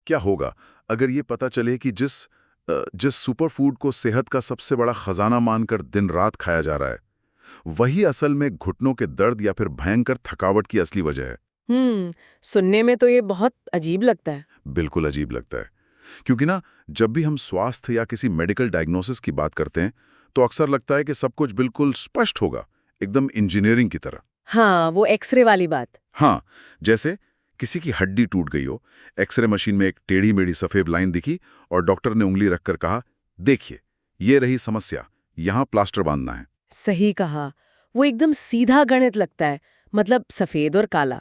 क्या होगा अगर ये पता चले कि जिस सुपरफूड को सेहत का सबसे बड़ा खजाना मानकर दिन रात खाया जा रहा है, वही असल में घुटनों के दर्द या फिर भयंकर थकावट की असली वजह है। सुनने में तो ये बहुत अजीब लगता है। बिल्कुल अजीब लगता है, क्योंकि ना जब भी हम स्वास्थ्य या किसी मेडिकल डायग्नोसिस की बात करते हैं तो अक्सर लगता है कि सब कुछ बिल्कुल स्पष्ट होगा, एकदम इंजीनियरिंग की तरह। हाँ, वो एक्सरे वाली बात। हाँ, जैसे किसी की हड्डी टूट गई हो, एक्सरे मशीन में एक टेढ़ी मेढ़ी सफेद लाइन दिखी और डॉक्टर ने उंगली रखकर कहा, देखिए ये रही समस्या, यहां प्लास्टर बांधना है। सही कहा। वो एकदम सीधा गणित लगता है। मतलब सफेद और काला,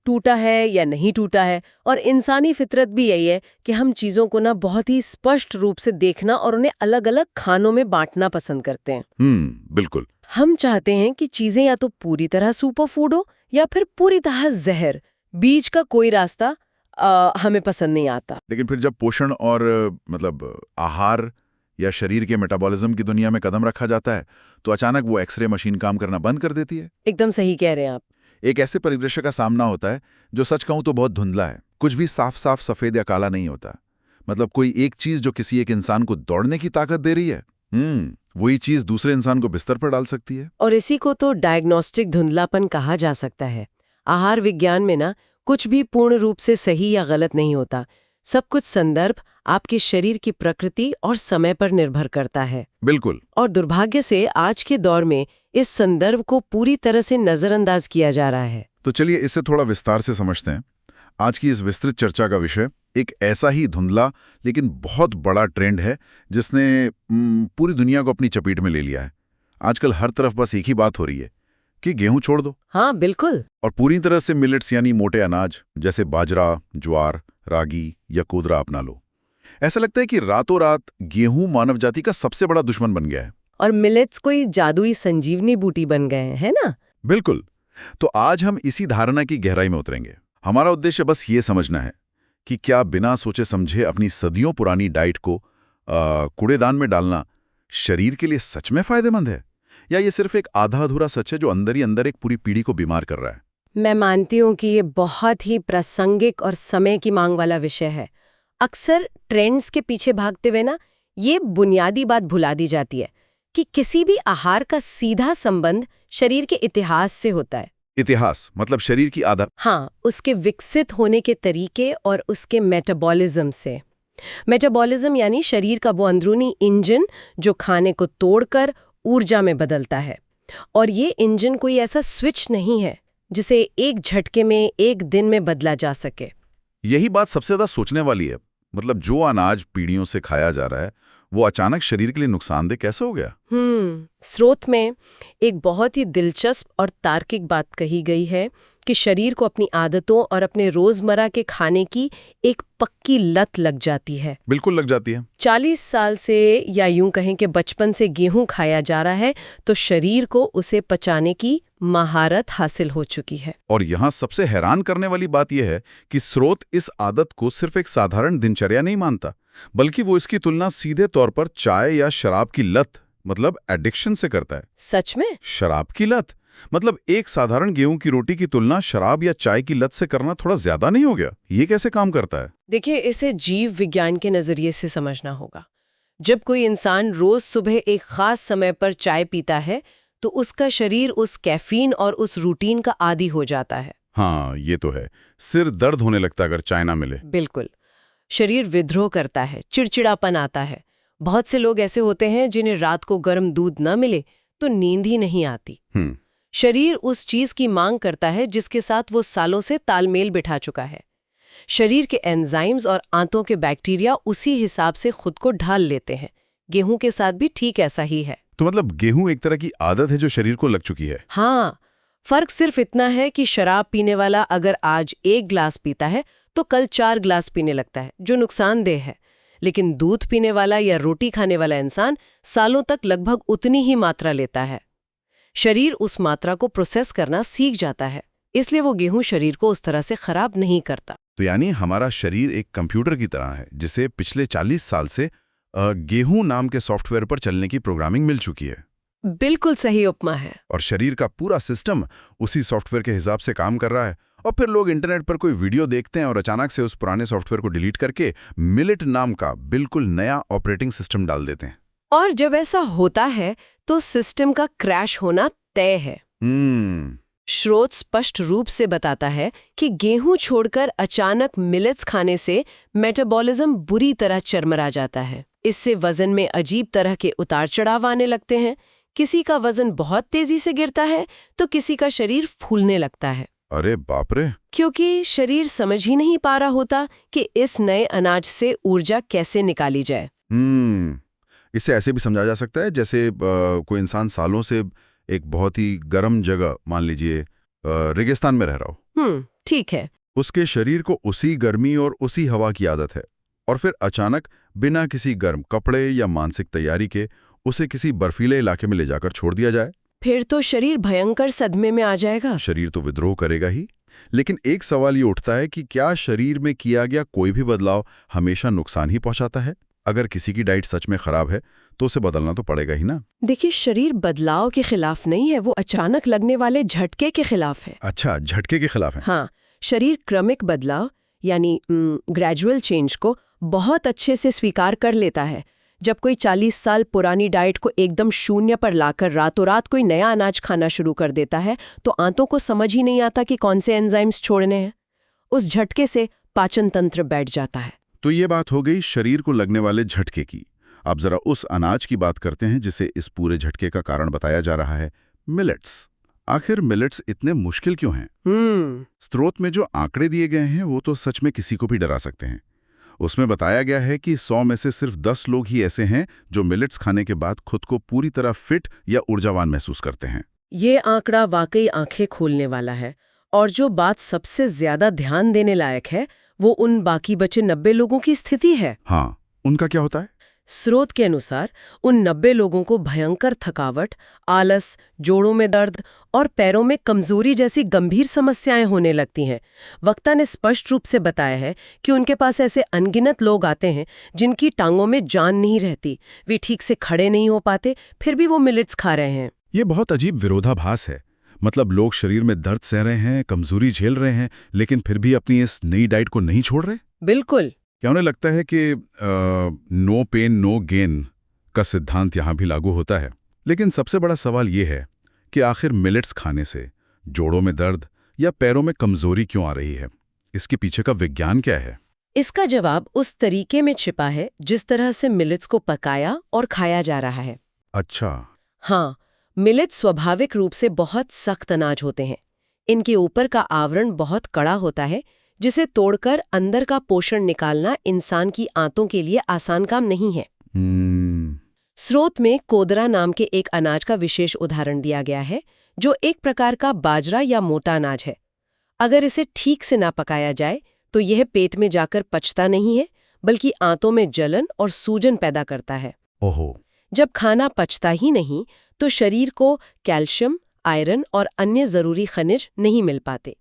टूटा है या नहीं टूटा है। और इंसानी फितरत भी यही है कि हम चीजों को ना बहुत ही स्पष्ट रूप से देखना और उन्हें अलग अलग खानों में बांटना पसंद करते हैं। बिल्कुल। हम चाहते हैं कि चीजें या तो पूरी तरह सुपर फूड हो या फिर पूरी तरह जहर। बीच का कोई रास्ता हमें पसंद नहीं आता। लेकिन फिर जब पोषण और आहार या शरीर के मेटाबॉलिज्म की दुनिया में कदम रखा जाता है तो अचानक वो एक्सरे मशीन काम करना बंद कर देती है। एकदम सही कह रहे हैं आप। एक ऐसे परिदृश्य का सामना होता है जो सच कहूं तो बहुत धुंधला है। कुछ भी साफ साफ सफेद या काला नहीं होता। मतलब कोई एक चीज जो किसी एक इंसान को दौड़ने की ताकत दे रही है, वही चीज दूसरे इंसान को बिस्तर पर डाल सकती है। और इसी को तो डायग्नोस्टिक धुंधलापन कहा जा सकता है। आहार विज्ञान में ना कुछ भी पूर्ण रूप से सही या गलत नहीं होता। सब कुछ संदर्भ, आपके शरीर की प्रकृति और समय पर निर्भर करता है। बिल्कुल। और दुर्भाग्य से आज के दौर में इस संदर्भ को पूरी तरह से नजरअंदाज किया जा रहा है। तो चलिए इसे थोड़ा विस्तार से समझते हैं। आज की इस विस्तृत चर्चा का विषय एक ऐसा ही धुंधला लेकिन बहुत बड़ा ट्रेंड है जिसने पूरी दुनिया को अपनी चपेट में ले लिया है। आजकल हर तरफ बस एक ही बात हो रही है कि गेहूं छोड़ दो। हाँ बिल्कुल। और पूरी तरह से मिलेट्स यानी मोटे अनाज जैसे बाजरा, ज्वार, रागी या कोदरा अपना लो। ऐसा लगता है कि रातों रात गेहूं मानव जाति का सबसे बड़ा दुश्मन बन गया है। और मिलेट्स कोई जादुई संजीवनी बूटी बन गए हैं, है ना? बिल्कुल। तो आज हम इसी धारणा की गहराई में उतरेंगे। हमारा उद्देश्य बस ये समझना है कि क्या बिना सोचे समझे अपनी सदियों पुरानी डाइट को कूड़ेदान में डालना शरीर के लिए सच में फायदेमंद है, या ये सिर्फ एक आधा अधूरा सच है जो अंदर ही अंदर एक पूरी पीढ़ी को बीमार कर रहा है। मैं मानती हूँ कि ये बहुत ही प्रासंगिक और समय की मांग वाला विषय है। अक्सर ट्रेंड्स के पीछे भागते हुए ना ये बुनियादी बात भुला दी जाती है कि किसी भी आहार का सीधा संबंध शरीर के इतिहास से होता है। इतिहास मतलब शरीर की आदत? हाँ, उसके विकसित होने के तरीके और उसके मेटाबॉलिज्म से। मेटाबॉलिज्म यानी शरीर का वो अंदरूनी इंजन जो खाने को तोड़कर ऊर्जा में बदलता है। और ये इंजन कोई ऐसा स्विच नहीं है जिसे एक झटके में एक दिन में बदला जा सके। यही बात सबसे ज्यादा सोचने वाली है। मतलब जो अनाज पीढ़ियों से खाया जा रहा है वो अचानक शरीर के लिए नुकसानदेह कैसे हो गया? स्रोत में एक बहुत ही दिलचस्प और तार्किक बात कही गई है कि शरीर को अपनी आदतों और अपने रोजमर्रा के खाने की एक पक्की लत लग जाती है। बिल्कुल लग जाती है। 40 साल से या यूं कहें कि बचपन से गेहूं खाया जा रहा है तो शरीर को उसे पचाने की महारत हासिल हो चुकी है। और यहाँ सबसे हैरान करने वाली बात यह है कि स्रोत इस आदत को सिर्फ एक साधारण दिनचर्या नहीं मानता, बल्कि वो इसकी तुलना सीधे तौर पर चाय या शराब की लत मतलब एडिक्शन से करता है। सच में? शराब की लत मतलब एक साधारण गेहूं की रोटी की तुलना शराब या चाय की लत से करना थोड़ा ज्यादा नहीं हो गया? ये कैसे काम करता है? देखिए, इसे जीव विज्ञान के नजरिए से समझना होगा। जब कोई इंसान रोज सुबह एक खास समय पर चाय पीता है तो उसका शरीर उस कैफीन और उस रूटीन का आदी हो जाता है। हाँ, ये तो है। सिर दर्द होने लगता है अगर चाय ना मिले। बिल्कुल। शरीर विद्रोह करता है, चिड़चिड़ापन आता है। बहुत से लोग ऐसे होते हैं जिन्हें रात को गर्म दूध न मिले तो नींद ही नहीं आती। शरीर उस चीज की मांग करता है जिसके साथ वो सालों से तालमेल बिठा चुका है। शरीर के एंजाइम्स और आंतों के बैक्टीरिया उसी हिसाब से खुद को ढाल लेते हैं। गेहूं के साथ भी ठीक ऐसा ही है। तो मतलब गेहूं एक तरह की आदत है जो शरीर को लग चुकी है। हाँ, फर्क सिर्फ इतना है कि शराब पीने वाला अगर आज 1 गिलास पीता है तो कल 4 गिलास पीने लगता है, जो नुकसानदेह है। लेकिन दूध पीने वाला या रोटी खाने वाला इंसान सालों तक लगभग उतनी ही मात्रा लेता है। शरीर उस मात्रा को प्रोसेस करना सीख जाता है, इसलिए वो गेहूं शरीर को उस तरह से खराब नहीं करता। तो यानी हमारा शरीर एक कंप्यूटर की तरह है जिसे पिछले 40 साल से गेहूं नाम के सॉफ्टवेयर पर चलने की प्रोग्रामिंग मिल चुकी है। बिल्कुल सही उपमा है। और शरीर का पूरा सिस्टम उसी सॉफ्टवेयर के हिसाब से काम कर रहा है और फिर लोग इंटरनेट पर कोई वीडियो देखते हैं और अचानक से उस पुराने सॉफ्टवेयर को डिलीट करके मिलेट नाम का बिल्कुल नया ऑपरेटिंग सिस्टम डाल देते हैं। और जब ऐसा होता है तो सिस्टम का क्रैश होना तय है। स्रोत स्पष्ट रूप से बताता है कि गेहूं छोड़कर अचानक मिलेट्स खाने से मेटाबॉलिज्म बुरी तरह चरमरा जाता है। इससे वजन में अजीब तरह के उतार चढ़ाव आने लगते हैं। किसी का वजन बहुत तेजी से गिरता है तो किसी का शरीर फूलने लगता है। अरे बाप रे! क्योंकि शरीर समझ ही नहीं पा रहा होता कि इस नए अनाज से ऊर्जा कैसे निकाली जाए। इसे ऐसे भी समझा जा सकता है जैसे कोई इंसान सालों से एक बहुत ही गर्म जगह, मान लीजिए रेगिस्तान में रह रहा हो। ठीक है। उसके शरीर को उसी गर्मी और उसी हवा की आदत है, और फिर अचानक बिना किसी गर्म कपड़े या मानसिक तैयारी के उसे किसी बर्फीले इलाके में ले जाकर छोड़ दिया जाए, फिर तो शरीर भयंकर सदमे में आ जाएगा। शरीर तो विद्रोह करेगा ही। लेकिन एक सवाल ये उठता है कि क्या शरीर में किया गया कोई भी बदलाव हमेशा नुकसान ही पहुंचाता है? अगर किसी की डाइट सच में खराब है तो उसे बदलना तो पड़ेगा ही ना। देखिए, शरीर बदलाव के खिलाफ नहीं है, वो अचानक लगने वाले झटके के खिलाफ है। अच्छा, झटके के खिलाफ है। हाँ, शरीर क्रमिक बदलाव यानी ग्रेजुअल चेंज को बहुत अच्छे से स्वीकार कर लेता है। जब कोई 40 साल पुरानी डाइट को एकदम शून्य पर लाकर रातों रात कोई नया अनाज खाना शुरू कर देता है तो आंतों को समझ ही नहीं आता कि कौन से एंजाइम्स छोड़ने हैं। उस झटके से पाचन तंत्र बैठ जाता है। तो ये बात हो गई शरीर को लगने वाले झटके की। अब जरा उस अनाज की बात करते हैं जिसे इस पूरे झटके का कारण बताया जा रहा है, मिलेट्स। आखिर मिलेट्स इतने मुश्किल क्यों हैं? स्रोत में जो आंकड़े दिए गए हैं वो तो सच में किसी को भी डरा सकते हैं। उसमें बताया गया है कि 100 में से सिर्फ 10 लोग ही ऐसे हैं जो मिलेट्स खाने के बाद खुद को पूरी तरह फिट या ऊर्जावान महसूस करते हैं। ये आंकड़ा वाकई आंखें खोलने वाला है। और जो बात सबसे ज्यादा ध्यान देने लायक है वो उन बाकी बचे 90 लोगों की स्थिति है। हाँ, उनका क्या होता है? स्रोत के अनुसार उन 90 लोगों को भयंकर थकावट, आलस, जोड़ों में दर्द और पैरों में कमजोरी जैसी गंभीर समस्याएं होने लगती हैं। वक्ता ने स्पष्ट रूप से बताया है कि उनके पास ऐसे अनगिनत लोग आते हैं जिनकी टांगों में जान नहीं रहती, वे ठीक से खड़े नहीं हो पाते, फिर भी वो मिलेट्स खा रहे हैं। ये बहुत अजीब विरोधाभास है। मतलब लोग शरीर में दर्द सह रहे हैं, कमजोरी झेल रहे हैं, लेकिन फिर भी अपनी इस नई डाइट को नहीं छोड़ रहे। बिल्कुल। क्या उन्हें लगता है कि नो पेन नो गेन का सिद्धांत यहाँ भी लागू होता है? लेकिन सबसे बड़ा सवाल ये है कि आखिर मिलेट्स खाने से जोड़ों में दर्द या पैरों में कमजोरी क्यों आ रही है? इसके पीछे का विज्ञान क्या है? इसका जवाब उस तरीके में छिपा है जिस तरह से मिलेट्स को पकाया और खाया जा रहा है। अच्छा। हाँ, मिलेट्स स्वाभाविक रूप से बहुत सख्त अनाज होते हैं। इनके ऊपर का आवरण बहुत कड़ा होता है, जिसे तोड़कर अंदर का पोषण निकालना इंसान की आंतों के लिए आसान काम नहीं है। स्रोत में कोदरा नाम के एक अनाज का विशेष उदाहरण दिया गया है, जो एक प्रकार का बाजरा या मोटा अनाज है। अगर इसे ठीक से ना पकाया जाए तो यह पेट में जाकर पचता नहीं है, बल्कि आंतों में जलन और सूजन पैदा करता है। ओहो। जब खाना पचता ही नहीं तो शरीर को कैल्शियम, आयरन और अन्य जरूरी खनिज नहीं मिल पाते।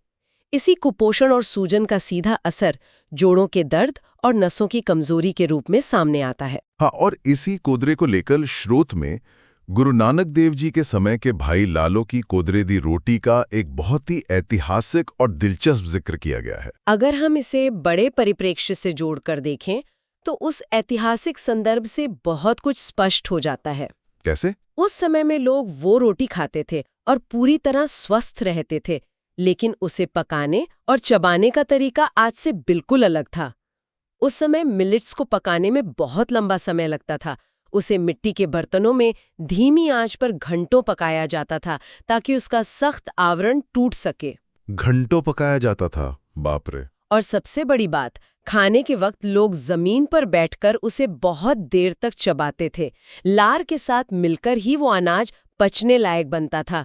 इसी कुपोषण और सूजन का सीधा असर जोड़ों के दर्द और नसों की कमजोरी के रूप में सामने आता है। हाँ, और इसी कोदरे को लेकर स्रोत में गुरु नानक देव जी के समय के भाई लालो की कोदरे दी रोटी का एक बहुत ही ऐतिहासिक और दिलचस्प जिक्र किया गया है। अगर हम इसे बड़े परिप्रेक्ष्य से जोड़कर देखें तो उस ऐतिहासिक संदर्भ से बहुत कुछ स्पष्ट हो जाता है। कैसे? उस समय में लोग वो रोटी खाते थे और पूरी तरह स्वस्थ रहते थे, लेकिन उसे पकाने और चबाने का तरीका आज से बिल्कुल अलग था। उस समय मिलेट्स को पकाने में बहुत लंबा समय लगता था। उसे मिट्टी के बर्तनों में धीमी आंच पर घंटों पकाया जाता था ताकि उसका सख्त आवरण टूट सके। घंटों पकाया जाता था? बाप रे। और सबसे बड़ी बात, खाने के वक्त लोग जमीन पर बैठकर उसे बहुत देर तक चबाते थे। लार के साथ मिलकर ही वो अनाज पचने लायक बनता था।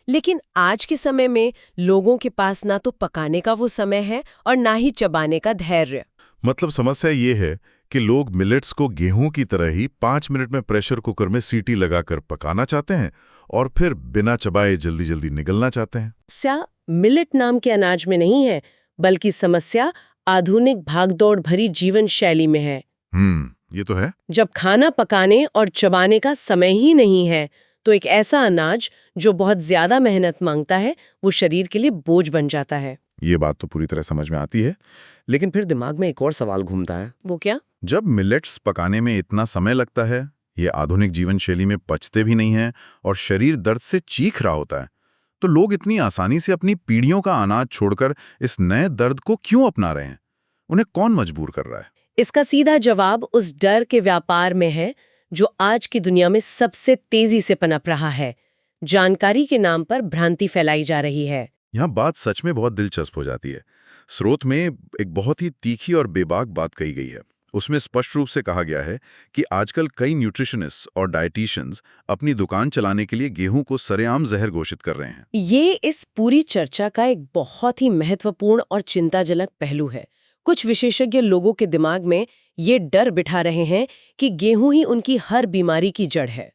लेकिन आज के समय में लोगों के पास ना तो पकाने का वो समय है और ना ही चबाने का धैर्य। मतलब समस्या ये है कि लोग मिलेट्स को गेहूं की तरह ही 5 मिनट में प्रेशर कुकर में सीटी लगाकर पकाना चाहते हैं और फिर बिना चबाए जल्दी जल्दी निगलना चाहते हैं। समस्या मिलेट नाम के अनाज में नहीं है, बल्कि समस्या आधुनिक भागदौड़ भरी जीवन शैली में है। ये तो है। जब खाना पकाने और चबाने का समय ही नहीं है तो एक ऐसा अनाज जो बहुत ज्यादा मेहनत मांगता है वो शरीर के लिए बोझ बन जाता है। ये बात तो पूरी तरह समझ में आती है, लेकिन फिर दिमाग में एक और सवाल घूमता है। वो क्या? जब मिलेट्स पकाने में इतना समय लगता है, ये आधुनिक जीवन शैली में पचते भी नहीं हैं और शरीर दर्द से चीख रहा होता है, तो लोग इतनी आसानी से अपनी पीढ़ियों का अनाज छोड़कर इस नए दर्द को क्यों अपना रहे हैं? उन्हें कौन मजबूर कर रहा है? इसका सीधा जवाब उस डर के व्यापार में है जो आज की दुनिया में सबसे तेजी से पनप रहा है। जानकारी के नाम पर भ्रांति फैलाई जा रही है। यहाँ बात सच में बहुत दिलचस्प हो जाती है। स्रोत में एक बहुत ही तीखी और बेबाक बात कही गई है। उसमें स्पष्ट रूप से कहा गया है कि आजकल कई न्यूट्रिशनिस्ट और डाइटिशियंस अपनी दुकान चलाने के लिए गेहूं को सरेआम जहर घोषित कर रहे हैं। ये इस पूरी चर्चा का एक बहुत ही महत्वपूर्ण और चिंताजनक पहलू है। कुछ विशेषज्ञ लोगों के दिमाग में ये डर बिठा रहे हैं कि गेहूं ही उनकी हर बीमारी की जड़ है।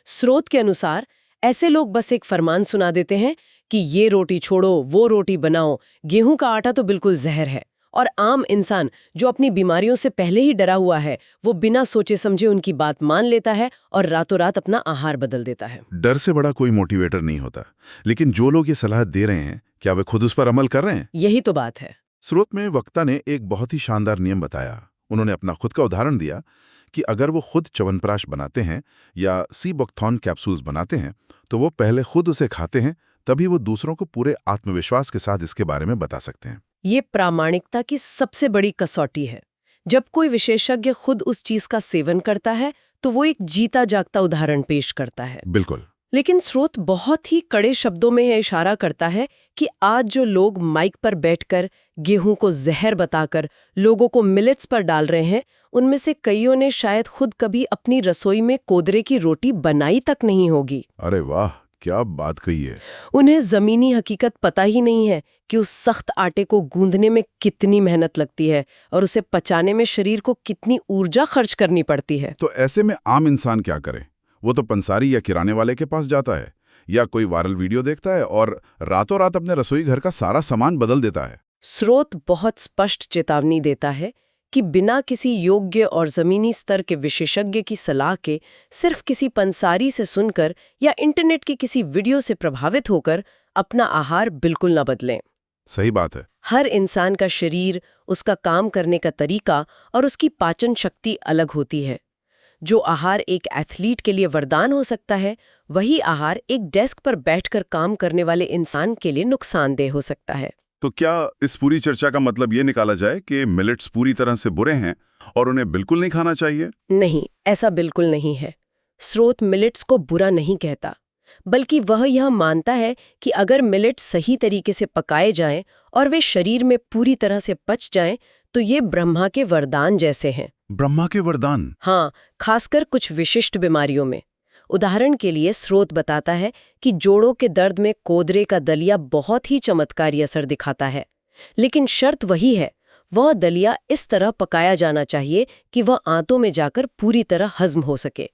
स्रोत के अनुसार ऐसे लोग बस एक फरमान सुना देते हैं कि ये रोटी छोड़ो, वो रोटी बनाओ, गेहूं का आटा तो बिल्कुल जहर है। और आम इंसान जो अपनी बीमारियों से पहले ही डरा हुआ है, वो बिना सोचे समझे उनकी बात मान लेता है और रातों रात अपना आहार बदल देता है। डर से बड़ा कोई मोटिवेटर नहीं होता, लेकिन जो लोग ये सलाह दे रहे हैं, क्या वे खुद उस पर अमल कर रहे हैं? यही तो बात है। स्रोत में वक्ता ने एक बहुत ही शानदार नियम बताया। उन्होंने अपना खुद का उदाहरण दिया कि अगर वो खुद च्यवनप्राश बनाते हैं या सीबुकथॉर्न कैप्सूल्स बनाते हैं, तो वो पहले खुद उसे खाते हैं, तभी वो दूसरों को पूरे आत्मविश्वास के साथ इसके बारे में बता सकते हैं। ये प्रामाणिकता की सबसे बड़ी कसौटी है। जब कोई विशेषज्ञ खुद उस चीज का सेवन करता है, तो वो एक जीता जागता उदाहरण पेश करता है। बिल्कुल। लेकिन स्रोत बहुत ही कड़े शब्दों में यह इशारा करता है कि आज जो लोग माइक पर बैठकर गेहूं को जहर बताकर लोगों को मिलेट्स पर डाल रहे हैं, उनमें से कईयों ने शायद खुद कभी अपनी रसोई में कोदरे की रोटी बनाई तक नहीं होगी। अरे वाह, क्या बात कही है। उन्हें जमीनी हकीकत पता ही नहीं है कि उस सख्त आटे को गूंदने में कितनी मेहनत लगती है और उसे पचाने में शरीर को कितनी ऊर्जा खर्च करनी पड़ती है। तो ऐसे में आम इंसान क्या करे? वो तो पंसारी या किराने वाले के पास जाता है या कोई वायरल वीडियो देखता है और रातों रात अपने रसोई घर का सारा सामान बदल देता है। स्रोत बहुत स्पष्ट चेतावनी देता है कि बिना किसी योग्य और जमीनी स्तर के विशेषज्ञ की सलाह के सिर्फ किसी पंसारी से सुनकर या इंटरनेट के किसी वीडियो से प्रभावित होकर अपना आहार बिल्कुल न बदलें। सही बात है। हर इंसान का शरीर, उसका काम करने का तरीका और उसकी पाचन शक्ति अलग होती है। जो आहार एक एथलीट के लिए वरदान हो सकता है, वही आहार एक डेस्क पर बैठकर काम करने वाले इंसान के लिए नुकसानदेह हो सकता है। तो क्या इस पूरी चर्चा का मतलब ये निकाला जाए कि मिलेट्स पूरी तरह से बुरे हैं और उन्हें बिल्कुल नहीं खाना चाहिए? नहीं, ऐसा बिल्कुल नहीं है। स्रोत मिलेट्स को बुरा नहीं कहता, बल्कि वह यह मानता है कि अगर मिलेट्स सही तरीके से पकाए जाएं और वे शरीर में पूरी तरह से पच जाएं, तो ये ब्रह्मा के वरदान जैसे हैं। ब्रह्मा के वरदान? हाँ, खासकर कुछ विशिष्ट बीमारियों में। उदाहरण के लिए स्रोत बताता है कि जोड़ों के दर्द में कोदरे का दलिया बहुत ही चमत्कारी असर दिखाता है, लेकिन शर्त वही है, वह दलिया इस तरह पकाया जाना चाहिए कि वह आंतों में जाकर पूरी तरह हजम हो सके।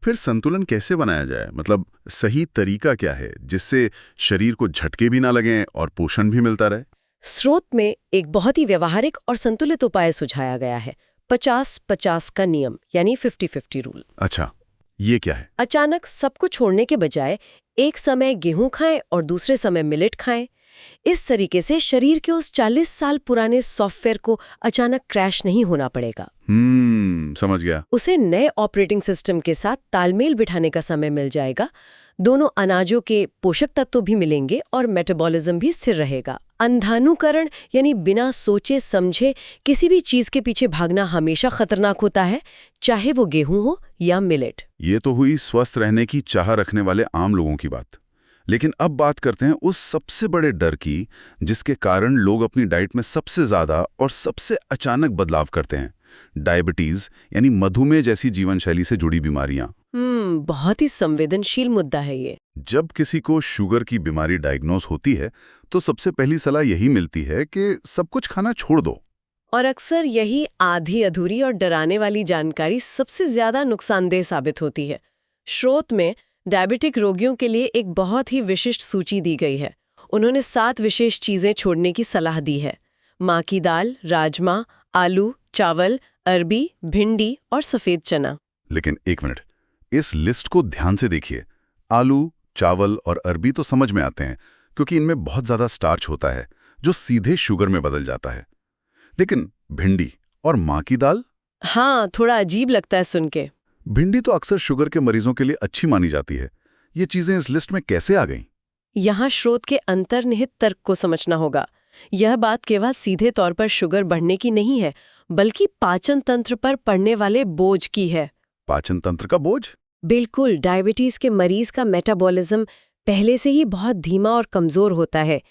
फिर संतुलन कैसे बनाया जाए? मतलब सही तरीका क्या है जिससे शरीर को झटके भी ना लगें और पोषण भी मिलता रहे? स्रोत में एक बहुत ही व्यवहारिक और संतुलित उपाय सुझाया गया है, 50-50 का नियम, यानी 50-50 रूल। अच्छा, ये क्या है? अचानक सब कुछ छोड़ने के बजाय एक समय गेहूं खाएं और दूसरे समय मिलेट खाएं। इस तरीके से शरीर के उस 40 साल पुराने सॉफ्टवेयर को अचानक क्रैश नहीं होना पड़ेगा। समझ गया। उसे नए ऑपरेटिंग सिस्टम के साथ तालमेल बिठाने का समय मिल जाएगा। दोनों अनाजों के पोषक तत्व भी मिलेंगे और मेटाबॉलिज्म भी स्थिर रहेगा। अंधानुकरण यानी बिना सोचे समझे किसी भी चीज के पीछे भागना हमेशा खतरनाक होता है, चाहे वो गेहूं हो या मिलेट। ये तो हुई स्वस्थ रहने की चाह रखने वाले आम लोगों की बात। लेकिन अब बात करते हैं उस सबसे बड़े डर की जिसके कारण लोग अपनी डाइट में सबसे ज्यादा और सबसे अचानक बदलाव करते हैं, डायबिटीज यानी मधुमेह जैसी जीवन शैली से जुड़ी बीमारियां। बहुत ही संवेदनशील मुद्दा है ये। जब किसी को शुगर की बीमारी डायग्नोज होती है तो सबसे पहली सलाह यही मिलती है कि सब कुछ खाना छोड़ दो। और अक्सर यही आधी अधूरी और डराने वाली जानकारी सबसे ज्यादा नुकसानदेह साबित होती है। स्रोत में डायबिटिक रोगियों के लिए एक बहुत ही विशिष्ट सूची दी गई है। उन्होंने 7 विशेष चीजें छोड़ने की सलाह दी है: माँ की दाल, राजमा, आलू, चावल, अरबी, भिंडी और सफेद चना। लेकिन एक मिनट, इस लिस्ट को ध्यान से देखिए। आलू, चावल और अरबी तो समझ में आते हैं क्योंकि इनमें बहुत ज्यादा स्टार्च होता है जो सीधे शुगर में बदल जाता है। लेकिन भिंडी और माँ की दाल? हाँ, थोड़ा अजीब लगता है सुन के। भिंडी तो अक्सर शुगर के मरीजों के लिए अच्छी मानी जाती है। ये चीजें इस लिस्ट में कैसे आ गईं? यहाँ स्रोत के अंतर्निहित तर्क को समझना होगा। यह बात केवल सीधे तौर पर शुगर बढ़ने की नहीं है, बल्कि पाचन तंत्र पर पड़ने वाले बोझ की है। पाचन तंत्र का बोझ? बिल्कुल, डायबिटीज के मरीज का मेटाबॉलिज्म पहले से ही बहुत धीमा और कमजोर होता है।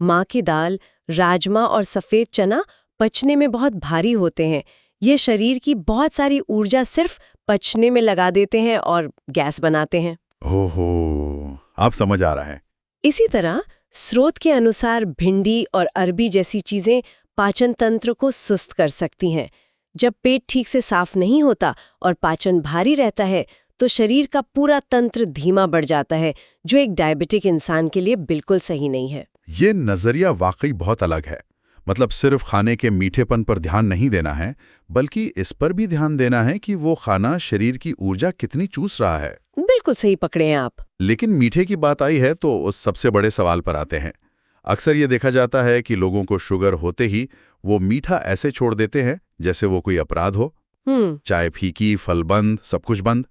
माँ की दाल, राजमा और सफेद चना पचने में बहुत भारी होते हैं। ये शरीर की बहुत सारी ऊर्जा सिर्फ पचने में लगा देते हैं और गैस बनाते हैं। ओहो, आप समझ आ रहा है। इसी तरह स्रोत के अनुसार भिंडी और अरबी जैसी चीजें पाचन तंत्र को सुस्त कर सकती हैं। जब पेट ठीक से साफ नहीं होता और पाचन भारी रहता है तो शरीर का पूरा तंत्र धीमा बढ़ जाता है, जो एक डायबिटिक इंसान के लिए बिल्कुल सही नहीं है। ये नजरिया वाकई बहुत अलग है। मतलब सिर्फ खाने के मीठेपन पर ध्यान नहीं देना है, बल्कि इस पर भी ध्यान देना है कि वो खाना शरीर की ऊर्जा कितनी चूस रहा है। बिल्कुल सही पकड़े हैं आप। लेकिन मीठे की बात आई है तो उस सबसे बड़े सवाल पर आते हैं। अक्सर ये देखा जाता है कि लोगों को शुगर होते ही वो मीठा ऐसे छोड़ देते हैं जैसे वो कोई अपराध हो। चाय फीकी, फल बंद, सब कुछ बंद।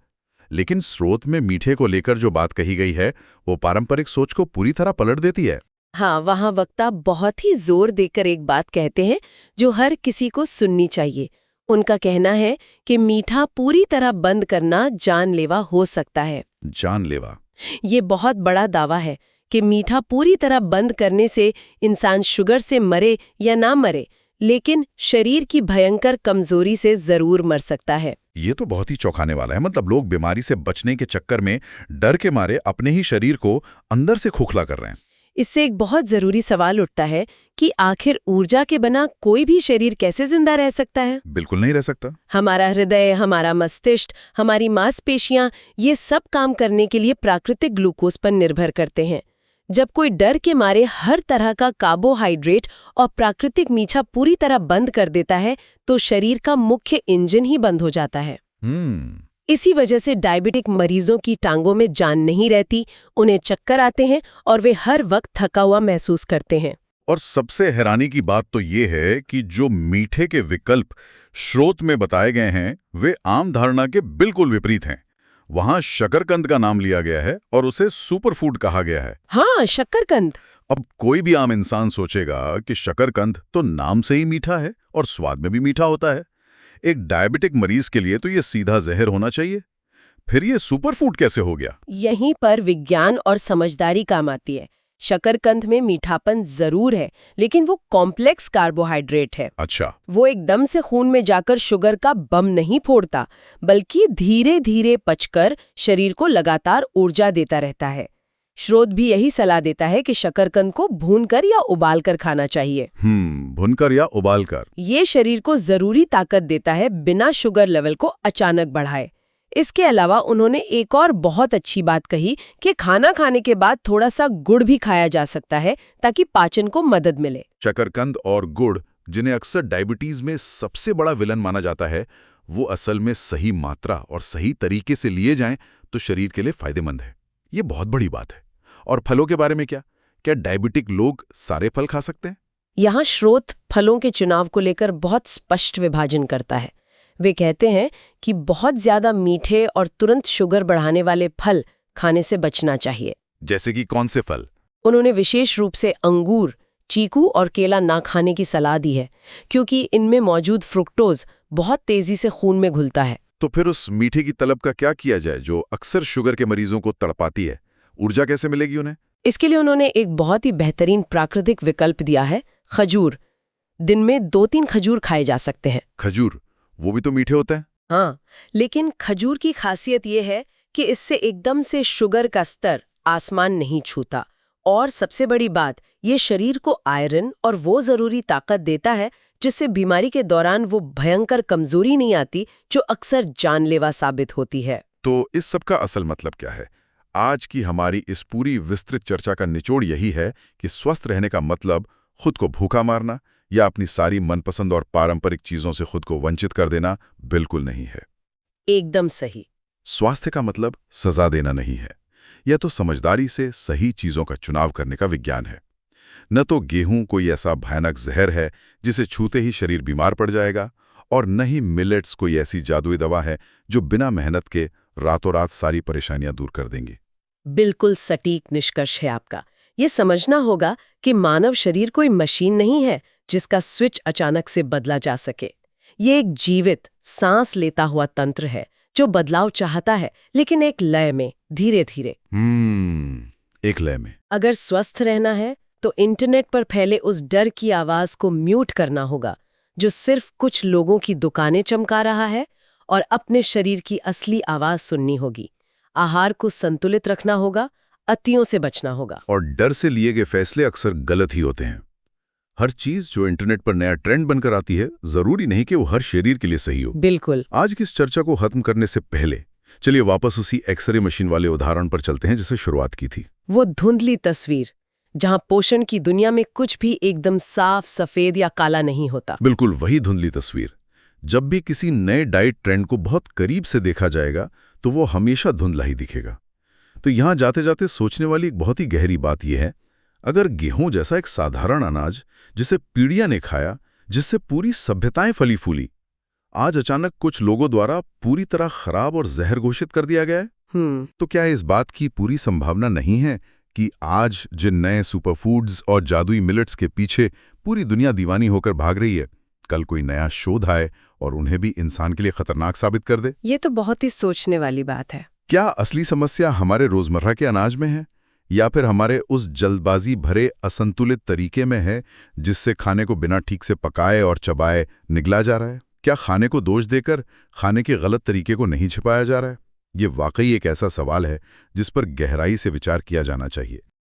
लेकिन स्रोत में मीठे को लेकर जो बात कही गई है वो पारंपरिक सोच को पूरी तरह पलट देती है। हाँ, वहाँ वक्ता बहुत ही जोर देकर एक बात कहते हैं जो हर किसी को सुननी चाहिए। उनका कहना है कि मीठा पूरी तरह बंद करना जानलेवा हो सकता है। जानलेवा? ये बहुत बड़ा दावा है कि मीठा पूरी तरह बंद करने से इंसान शुगर से मरे या ना मरे, लेकिन शरीर की भयंकर कमजोरी से जरूर मर सकता है। ये तो बहुत ही चौंकाने वाला है। मतलब लोग बीमारी से बचने के चक्कर में डर के मारे अपने ही शरीर को अंदर से खोखला कर रहे हैं। इससे एक बहुत जरूरी सवाल उठता है कि आखिर ऊर्जा के बिना कोई भी शरीर कैसे जिंदा रह सकता है? बिल्कुल नहीं रह सकता। हमारा हृदय, हमारा मस्तिष्क, हमारी मांसपेशियां, ये सब काम करने के लिए प्राकृतिक ग्लूकोज पर निर्भर करते हैं। जब कोई डर के मारे हर तरह का कार्बोहाइड्रेट और प्राकृतिक मीठा पूरी तरह बंद कर देता है तो शरीर का मुख्य इंजन ही बंद हो जाता है। इसी वजह से डायबिटिक मरीजों की टांगों में जान नहीं रहती, उन्हें चक्कर आते हैं और वे हर वक्त थका हुआ महसूस करते हैं। और सबसे हैरानी की बात तो ये है कि जो मीठे के विकल्प स्रोत में बताए गए हैं वे आम धारणा के बिल्कुल विपरीत हैं। वहां शकरकंद का नाम लिया गया है और उसे सुपरफूड कहा गया है। हाँ, शकरकंद। अब कोई भी आम इंसान सोचेगा कि शकरकंद तो नाम से ही मीठा है और स्वाद में भी मीठा होता है। एक डायबिटिक मरीज के लिए तो ये सीधा जहर होना चाहिए। फिर ये सुपरफूड कैसे हो गया? यहीं पर विज्ञान और समझदारी काम आती है। शकरकंद में मीठापन जरूर है, लेकिन वो कॉम्प्लेक्स कार्बोहाइड्रेट है। अच्छा। वो एकदम से खून में जाकर शुगर का बम नहीं फोड़ता, बल्कि धीरे धीरे पचकर शरीर को लगातार ऊर्जा देता रहता है। स्रोत भी यही सलाह देता है कि शकरकंद को भूनकर या उबालकर खाना चाहिए। भूनकर या उबालकर। ये शरीर को जरूरी ताकत देता है, बिना शुगर लेवल को अचानक बढ़ाए। इसके अलावा उन्होंने एक और बहुत अच्छी बात कही कि खाना खाने के बाद थोड़ा सा गुड़ भी खाया जा सकता है ताकि पाचन को मदद मिले। शकरकंद और गुड़, जिन्हें अक्सर डायबिटीज में सबसे बड़ा विलन माना जाता है, वो असल में सही मात्रा और सही तरीके से लिए जाएं तो शरीर के लिए फायदेमंद है। ये बहुत बड़ी बात है। और फलों के बारे में क्या डायबिटिक लोग सारे फल खा सकते हैं? यहाँ स्रोत फलों के चुनाव को लेकर बहुत स्पष्ट विभाजन करता है। वे कहते हैं कि बहुत ज्यादा मीठे और तुरंत शुगर बढ़ाने वाले फल खाने से बचना चाहिए। जैसे कि कौन से फल? उन्होंने विशेष रूप से अंगूर, चीकू और केला ना खाने की सलाह दी है, क्योंकि इनमें मौजूद फ्रुक्टोज बहुत तेजी से खून में घुलता है। तो फिर उस मीठे की तलब का क्या किया जाए जो अक्सर शुगर के मरीजों को तड़पाती है? ऊर्जा कैसे मिलेगी उन्हें? इसके लिए उन्होंने एक बहुत ही बेहतरीन प्राकृतिक विकल्प दिया है, खजूर। दिन में 2-3 खजूर खाए जा सकते हैं। खजूर? वो भी तो मीठे होते हैं। हाँ, लेकिन खजूर की खासियत ये है कि इससे एकदम से शुगर का स्तर आसमान नहीं छूता। और सबसे बड़ी बात, ये शरीर को आयरन और वो जरूरी ताकत देता है जिससे बीमारी के दौरान वो भयंकर कमजोरी नहीं आती जो अक्सर जानलेवा साबित होती है। तो इस सब का असल मतलब क्या है? आज की हमारी इस पूरी विस्तृत चर्चा का निचोड़ यही है कि स्वस्थ रहने का मतलब खुद को भूखा मारना या अपनी सारी मनपसंद और पारंपरिक चीजों से खुद को वंचित कर देना बिल्कुल नहीं है। एकदम सही। स्वास्थ्य का मतलब सजा देना नहीं है। यह तो समझदारी से सही चीजों का चुनाव करने का विज्ञान है। न तो गेहूं कोई ऐसा भयानक जहर है जिसे छूते ही शरीर बीमार पड़ जाएगा, और न ही मिलेट्स कोई ऐसी जादुई दवा है जो बिना मेहनत के रातों रात सारी परेशानियां दूर कर देंगी। बिल्कुल सटीक निष्कर्ष है आपका। ये समझना होगा कि मानव शरीर कोई मशीन नहीं है जिसका स्विच अचानक से बदला जा सके। ये एक जीवित, सांस लेता हुआ तंत्र है जो बदलाव चाहता है, लेकिन एक लय में, धीरे धीरे। एक लय में। अगर स्वस्थ रहना है तो इंटरनेट पर फैले उस डर की आवाज को म्यूट करना होगा जो सिर्फ कुछ लोगों की दुकानें चमका रहा है, और अपने शरीर की असली आवाज सुननी होगी। आहार को संतुलित रखना होगा, अतियों से बचना होगा। और डर से लिए गए फैसले अक्सर गलत ही होते हैं। हर चीज जो इंटरनेट पर नया ट्रेंड बनकर आती है, जरूरी नहीं कि वो हर शरीर के लिए सही हो। बिल्कुल। आज की इस चर्चा को खत्म करने से पहले चलिए वापस उसी एक्सरे मशीन वाले उदाहरण पर चलते हैं जिसे शुरुआत की थी। वो धुंधली तस्वीर जहां पोषण की दुनिया में कुछ भी एकदम साफ, सफेद या काला नहीं होता। बिल्कुल वही धुंधली तस्वीर। जब भी किसी नए डाइट ट्रेंड को बहुत करीब से देखा जाएगा तो वो हमेशा धुंधला ही दिखेगा। तो यहां जाते जाते सोचने वाली एक बहुत ही गहरी बात यह है, अगर गेहूं जैसा एक साधारण अनाज जिसे पीढ़ियां ने खाया, जिससे पूरी सभ्यताएं फली फूली, आज अचानक कुछ लोगों द्वारा पूरी तरह खराब और जहर घोषित कर दिया गया है, तो क्या इस बात की पूरी संभावना नहीं है कि आज जिन नए सुपरफूड्स और जादुई मिलेट्स के पीछे पूरी दुनिया दीवानी होकर भाग रही है, कल कोई नया शोध आए और उन्हें भी इंसान के लिए खतरनाक साबित कर दे? ये तो बहुत ही सोचने वाली बात है। क्या असली समस्या हमारे रोजमर्रा के अनाज में है, या फिर हमारे उस जल्दबाजी भरे असंतुलित तरीके में है जिससे खाने को बिना ठीक से पकाए और चबाए निगला जा रहा है? क्या खाने को दोष देकर खाने के गलत तरीके को नहीं छिपाया जा रहा है? ये वाकई एक ऐसा सवाल है जिस पर गहराई से विचार किया जाना चाहिए।